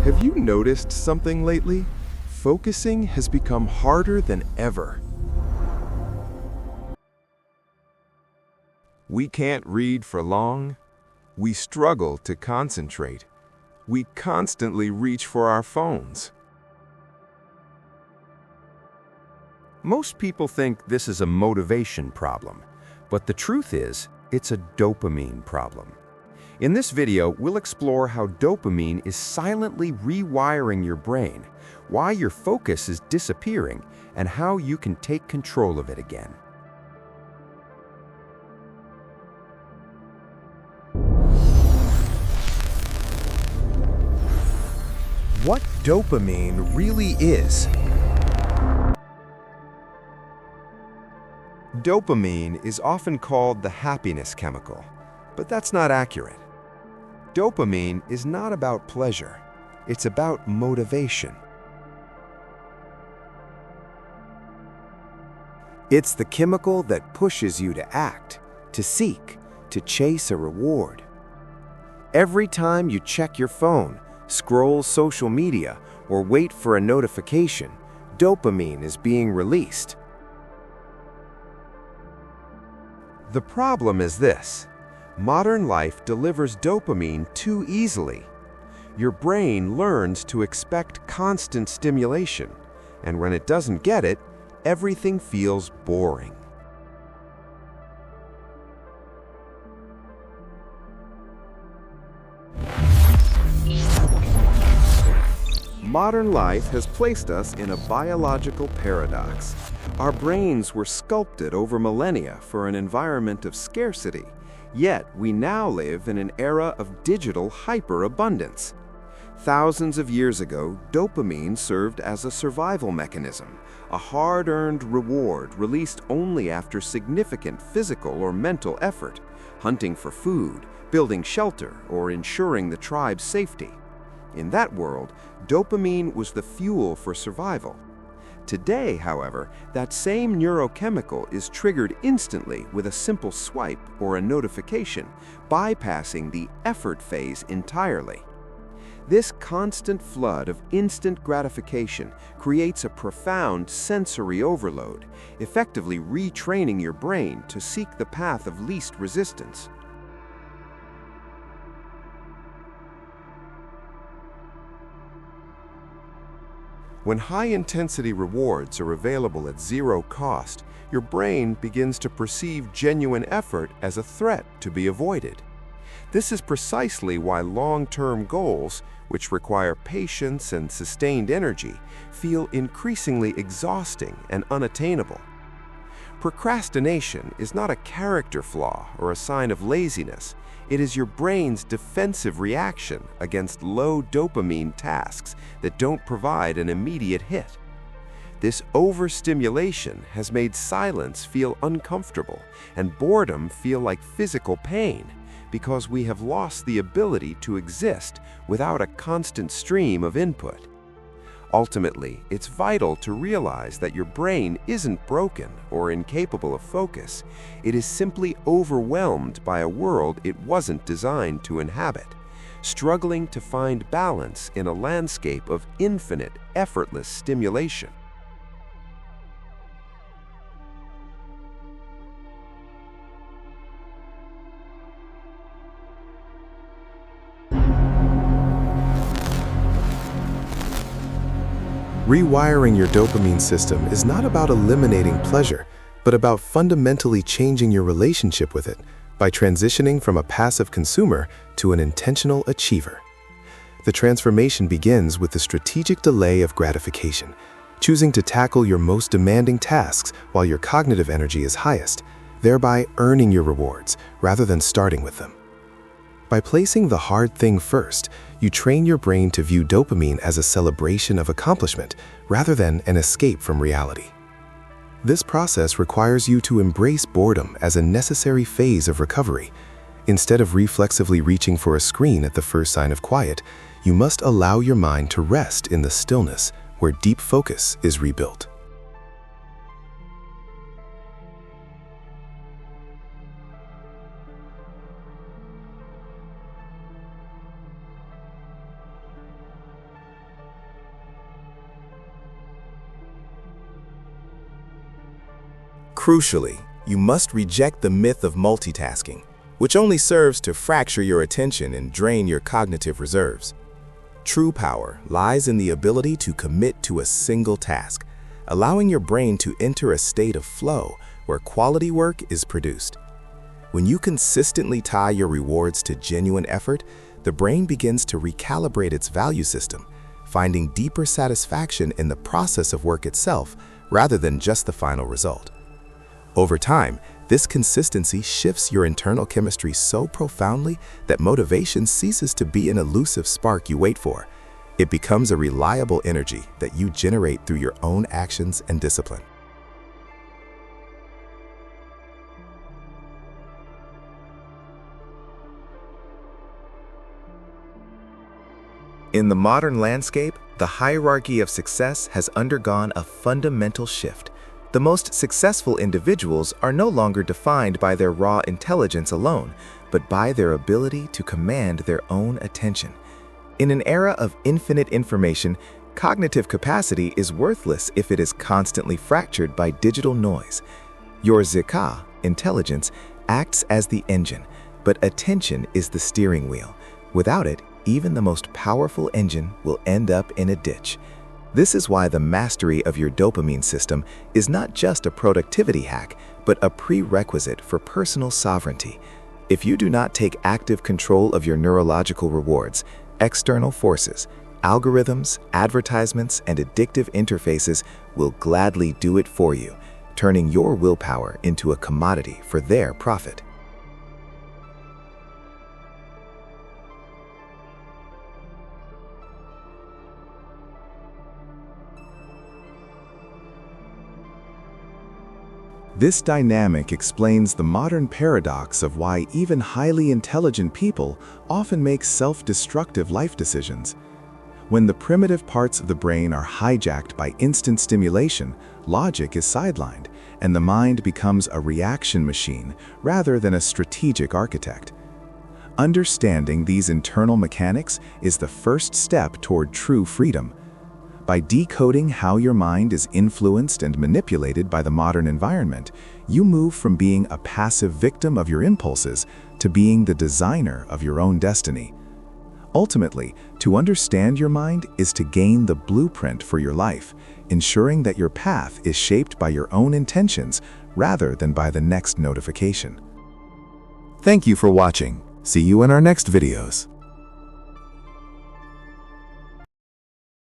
Have you noticed something lately? Focusing has become harder than ever. We can't read for long. We struggle to concentrate. We constantly reach for our phones. Most people think this is a motivation problem, but the truth is, it's a dopamine problem. In this video, we'll explore how dopamine is silently rewiring your brain, why your focus is disappearing, and how you can take control of it again. What dopamine really is. Dopamine is often called the happiness chemical, but that's not accurate. Dopamine is not about pleasure. It's about motivation. It's the chemical that pushes you to act, to seek, to chase a reward. Every time you check your phone, scroll social media, or wait for a notification, dopamine is being released. The problem is this: modern life delivers dopamine too easily. Your brain learns to expect constant stimulation, and when it doesn't get it, everything feels boring. Modern life has placed us in a biological paradox. Our brains were sculpted over millennia for an environment of scarcity, yet we now live in an era of digital hyperabundance. Thousands of years ago, dopamine served as a survival mechanism, a hard-earned reward released only after significant physical or mental effort, hunting for food, building shelter, or ensuring the tribe's safety. In that world, dopamine was the fuel for survival. Today, however, that same neurochemical is triggered instantly with a simple swipe or a notification, bypassing the effort phase entirely. This constant flood of instant gratification creates a profound sensory overload, effectively retraining your brain to seek the path of least resistance. When high-intensity rewards are available at zero cost, your brain begins to perceive genuine effort as a threat to be avoided. This is precisely why long-term goals, which require patience and sustained energy, feel increasingly exhausting and unattainable. Procrastination is not a character flaw or a sign of laziness. It is your brain's defensive reaction against low dopamine tasks that don't provide an immediate hit. This overstimulation has made silence feel uncomfortable and boredom feel like physical pain, because we have lost the ability to exist without a constant stream of input. Ultimately, it's vital to realize that your brain isn't broken or incapable of focus. It is simply overwhelmed by a world it wasn't designed to inhabit, struggling to find balance in a landscape of infinite, effortless stimulation. Rewiring your dopamine system is not about eliminating pleasure, but about fundamentally changing your relationship with it by transitioning from a passive consumer to an intentional achiever. The transformation begins with the strategic delay of gratification, choosing to tackle your most demanding tasks while your cognitive energy is highest, thereby earning your rewards rather than starting with them. By placing the hard thing first, you train your brain to view dopamine as a celebration of accomplishment rather than an escape from reality. This process requires you to embrace boredom as a necessary phase of recovery. Instead of reflexively reaching for a screen at the first sign of quiet, you must allow your mind to rest in the stillness where deep focus is rebuilt. Crucially, you must reject the myth of multitasking, which only serves to fracture your attention and drain your cognitive reserves. True power lies in the ability to commit to a single task, allowing your brain to enter a state of flow where quality work is produced. When you consistently tie your rewards to genuine effort, the brain begins to recalibrate its value system, finding deeper satisfaction in the process of work itself rather than just the final result. Over time, this consistency shifts your internal chemistry so profoundly that motivation ceases to be an elusive spark you wait for. It becomes a reliable energy that you generate through your own actions and discipline. In the modern landscape, the hierarchy of success has undergone a fundamental shift. The most successful individuals are no longer defined by their raw intelligence alone, but by their ability to command their own attention. In an era of infinite information, cognitive capacity is worthless if it is constantly fractured by digital noise. Your zika, intelligence, acts as the engine, but attention is the steering wheel. Without it, even the most powerful engine will end up in a ditch. This is why the mastery of your dopamine system is not just a productivity hack, but a prerequisite for personal sovereignty. If you do not take active control of your neurological rewards, external forces, algorithms, advertisements, and addictive interfaces will gladly do it for you, turning your willpower into a commodity for their profit. This dynamic explains the modern paradox of why even highly intelligent people often make self-destructive life decisions. When the primitive parts of the brain are hijacked by instant stimulation, logic is sidelined, and the mind becomes a reaction machine rather than a strategic architect. Understanding these internal mechanics is the first step toward true freedom. By decoding how your mind is influenced and manipulated by the modern environment, you move from being a passive victim of your impulses to being the designer of your own destiny. Ultimately, to understand your mind is to gain the blueprint for your life, ensuring that your path is shaped by your own intentions rather than by the next notification. Thank you for watching. See you in our next videos.